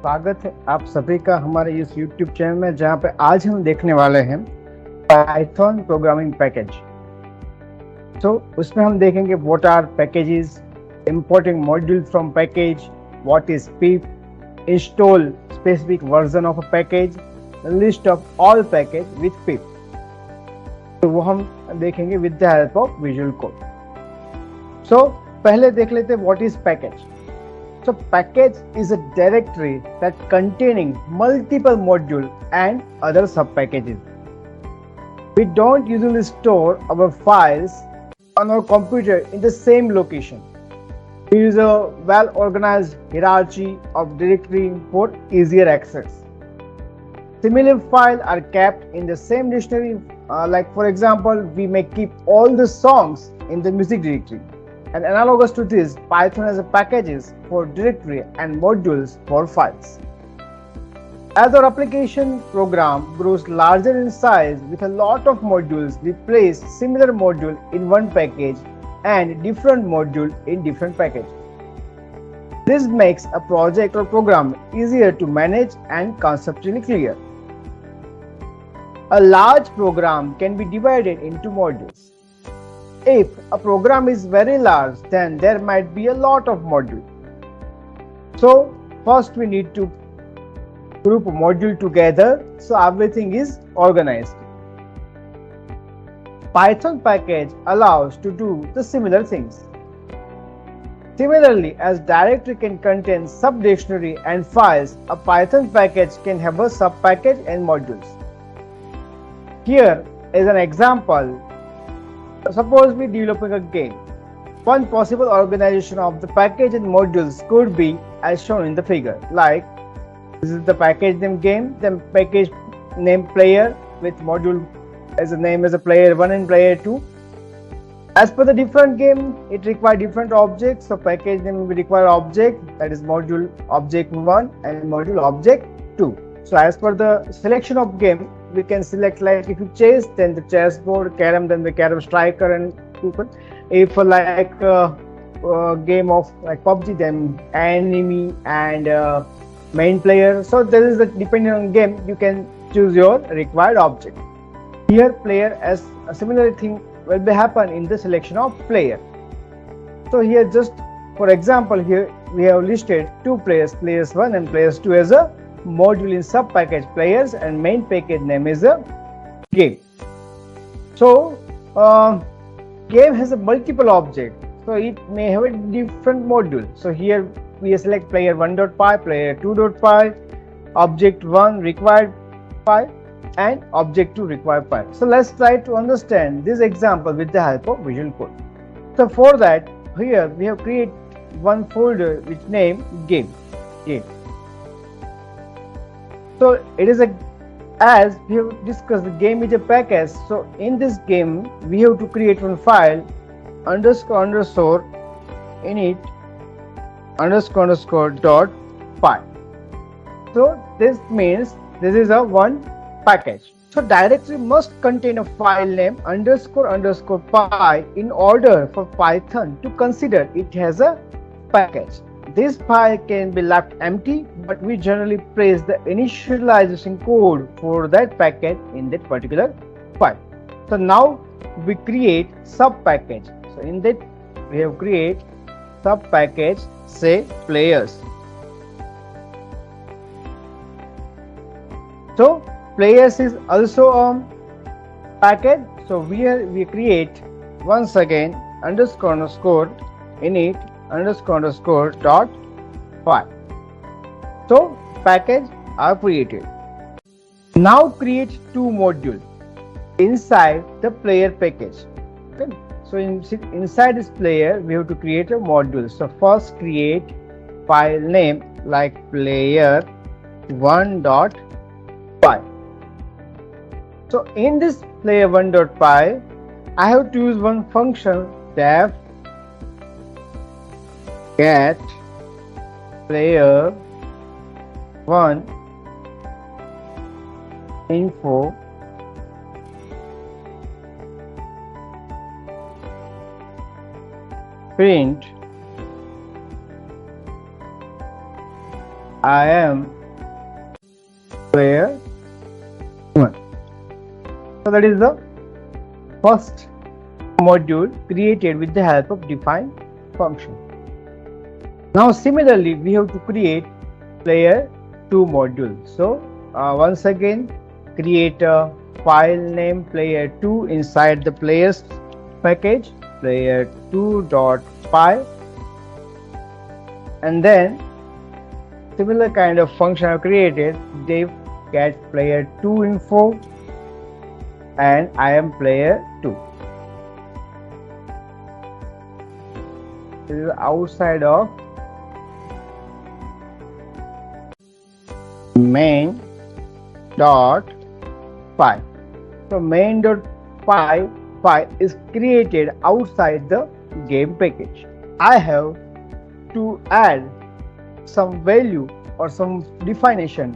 स्वागत है आप सभी का हमारे इस YouTube चैनल में, जहाँ पे आज हम देखने वाले हैं पाइथन प्रोग्रामिंग पैकेज। तो उसमें हम देखेंगे what are packages, importing module from package, what is PIP, install specific version of a package, list of all package with PIP। तो वो हम देखेंगे with the help of visual code. So पहले देख लेते हैं what is package. So package is a directory that containing multiple module and other sub-packages. We don't usually store our files on our computer in the same location. We use a well-organized hierarchy of directory for easier access. Similar files are kept in the same dictionary. Like for example, we may keep all the songs in the music directory. And analogous to this, Python has packages for directory and modules for files. As our application program grows larger in size with a lot of modules, we place similar module in one package and different module in different package. This makes a project or program easier to manage and conceptually clear. A large program can be divided into modules. If a program is very large, then there might be a lot of modules. So first we need to group a module together so everything is organized. Python package allows to do the similar things. Similarly, as directory can contain sub-dictionary and files, a Python package can have a sub-package and modules. Here is an example. Suppose we are developing a game. One possible organization of the package and modules could be as shown in the figure. Like this is the package name game, then package name player with module as a name as a player 1 and player 2. As per the different game, it requires different objects. So package name will require object, that is module object 1 and module object 2. So as per the selection of game, we can select, like if you chess, then the chessboard, carom, then the carom striker and people. If like game of like PUBG, then enemy and main player. So there is a, depending on game, you can choose your required object. Here player, as a similar thing will be happen in the selection of player. So here just for example, here we have listed two players, players 1 and players 2 as a module in sub package players, and main package name is a game. So game has a multiple object, so it may have a different module. So here we select player 1.py, player 2.py, object 1 required py and object 2 required py. So let's try to understand this example with the help of visual code. So for that, here we have created one folder which name game. So it is as we have discussed, the game is a package. So in this game we have to create one file __ init __ .py. So this means this is a one package. So directory must contain a file name __ .py in order for Python to consider it as a package. This file can be left empty, but we generally place the initialization code for that package in that particular file. So now we create sub package. So in that we have create sub package, say players. So players is also a package. So we create once again __ init __ .py. So package are created. Now create two modules inside the player package. Okay. So inside this player we have to create a module. So first create file name like player 1.py. So in this player 1.py, I have to use one function def get player 1 info print I am player 1. So that is the first module created with the help of define function. Now similarly we have to create player 2 module. So once again create a file name player 2 inside the players package player2.py, and then similar kind of function I have created div get player 2 info and I am player 2. This is outside of main.py. So main.py is created outside the game package. I have to add some value or some definition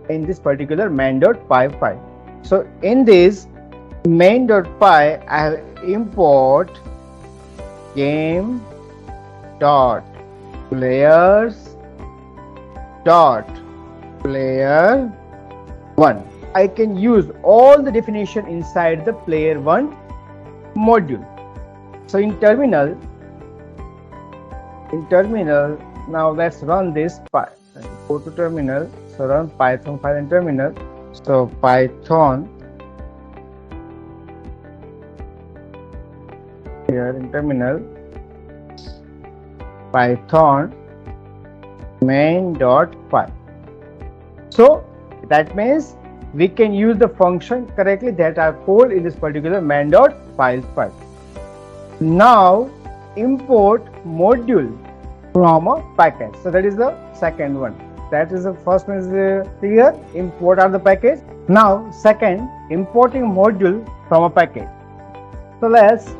in this particular main.py file. So in this main.py I have import game dot players dot player 1. I can use all the definition inside the player 1 module. So in terminal now let's run this file. Go to terminal, so run python file in terminal. So python here in terminal, python main.py. So that means we can use the function correctly that are called in this particular main.py file. Now import module from a package. So that is the second one. That is the first one is here, import are the package. Now second, importing module from a package. So let's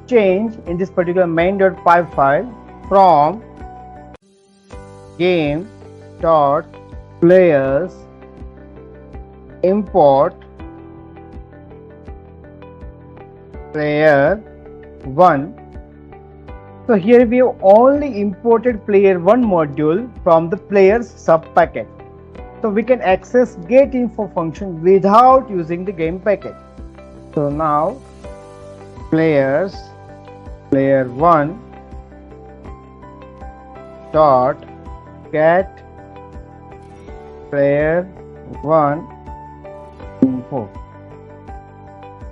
change in this particular main.py file from game.players import player 1. So here we have only imported player 1 module from the players sub package. So we can access getInfo function without using the game package. So now player 1 dot get player 1 info.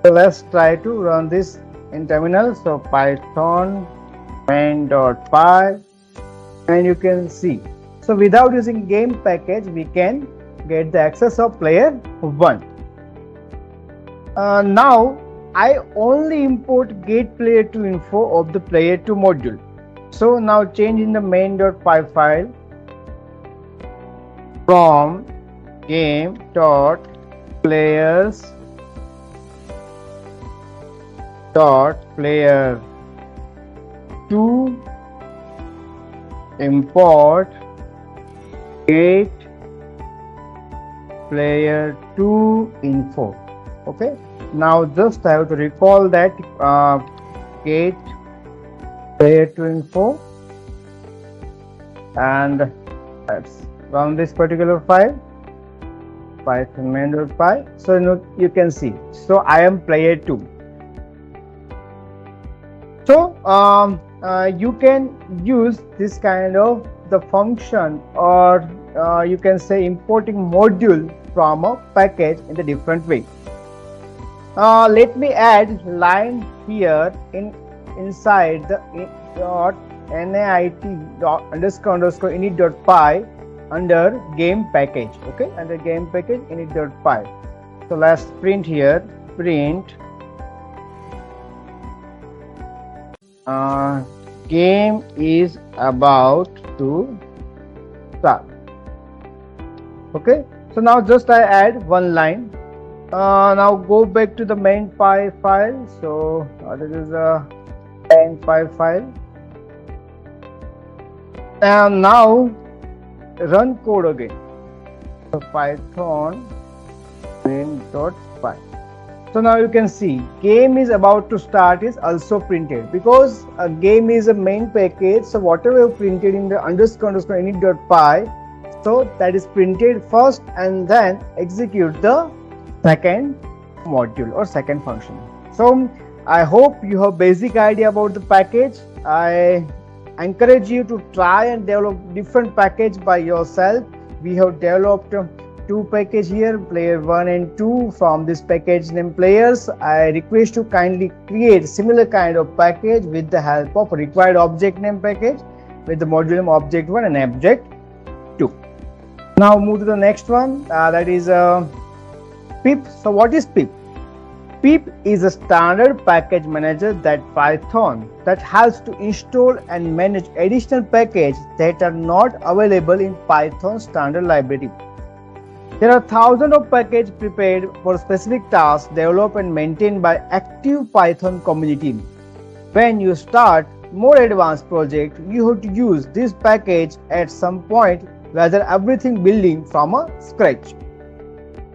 So let's try to run this in terminal. So python main.py, and you can see, so without using game package we can get the access of player 1. Now I only import get player 2 info of the player 2 module. So now change in the main.py file from game.players player 2 import get player 2 info. Okay, now just I have to recall that get player 2 info, and let's run this particular file python main.py. So you can see, so I am player 2. So you can use this kind of the function, or you can say importing module from a package in a different way. Let me add line here inside the nait_init.py under game package. Okay, under game package init.py. So let's print here, print game is about to start. Okay, so now just I add one line. Now go back to the main.py file. So this is a main.py file, and now run code again. So python main.py. So now you can see game is about to start is also printed, because a game is a main package. So whatever you printed in the _init.py, So that is printed first and then execute the second module or second function. So I hope you have basic idea about the package. I encourage you to try and develop different package by yourself. We have developed two package here, player 1 and 2 from this package name players. I request you kindly create similar kind of package with the help of required object name package with the module name object 1 and object 2. Now move to the next one, that is PIP. So what is PIP? PIP is a standard package manager that Python that helps to install and manage additional packages that are not available in Python standard library. There are thousands of packages prepared for specific tasks developed and maintained by active Python community. When you start more advanced project, you have to use this package at some point, rather everything building from a scratch.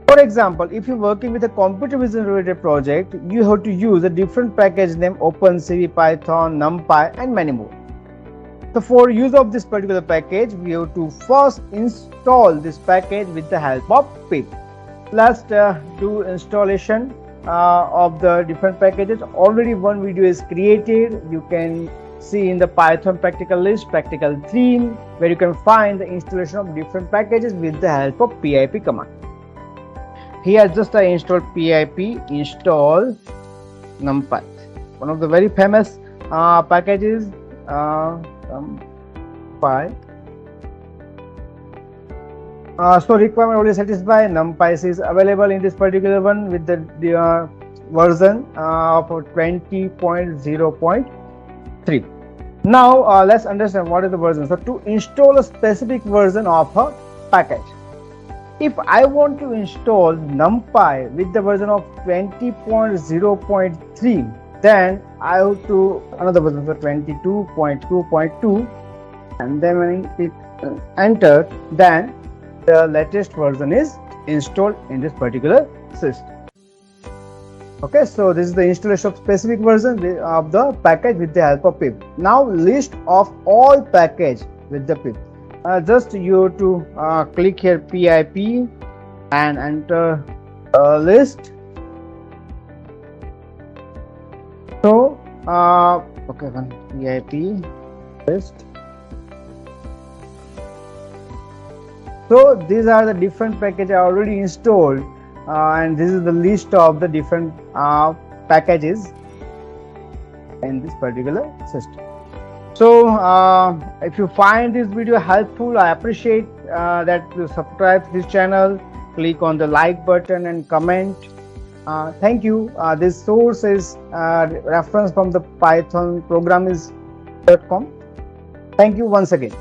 For example, if you're working with a computer vision related project, you have to use a different package name OpenCV, Python, NumPy and many more. So for use of this particular package, we have to first install this package with the help of PIP. Let's do installation of the different packages. Already one video is created. You can see in the Python practical list, practical theme, where you can find the installation of different packages with the help of PIP command. Here just I installed PIP install NumPy, one of the very famous packages. NumPy. So requirement already satisfied. NumPy is available in this particular one with the version of 20.0.3. Now let's understand what is the version. So to install a specific version of a package, if I want to install NumPy with the version of 20.0.3, then I have to another version, so 22.2.2, and then when it enter, then the latest version is installed in this particular system. Okay, so this is the installation of specific version of the package with the help of PIP. Now list of all package with the PIP. Just you have to click here PIP and enter a list. So okay, one PIP list. So these are the different packages I already installed, and this is the list of the different packages in this particular system. So if you find this video helpful, I appreciate that you subscribe to this channel, click on the like button and comment. Thank you. This source is reference from the Python programming.com. Thank you once again.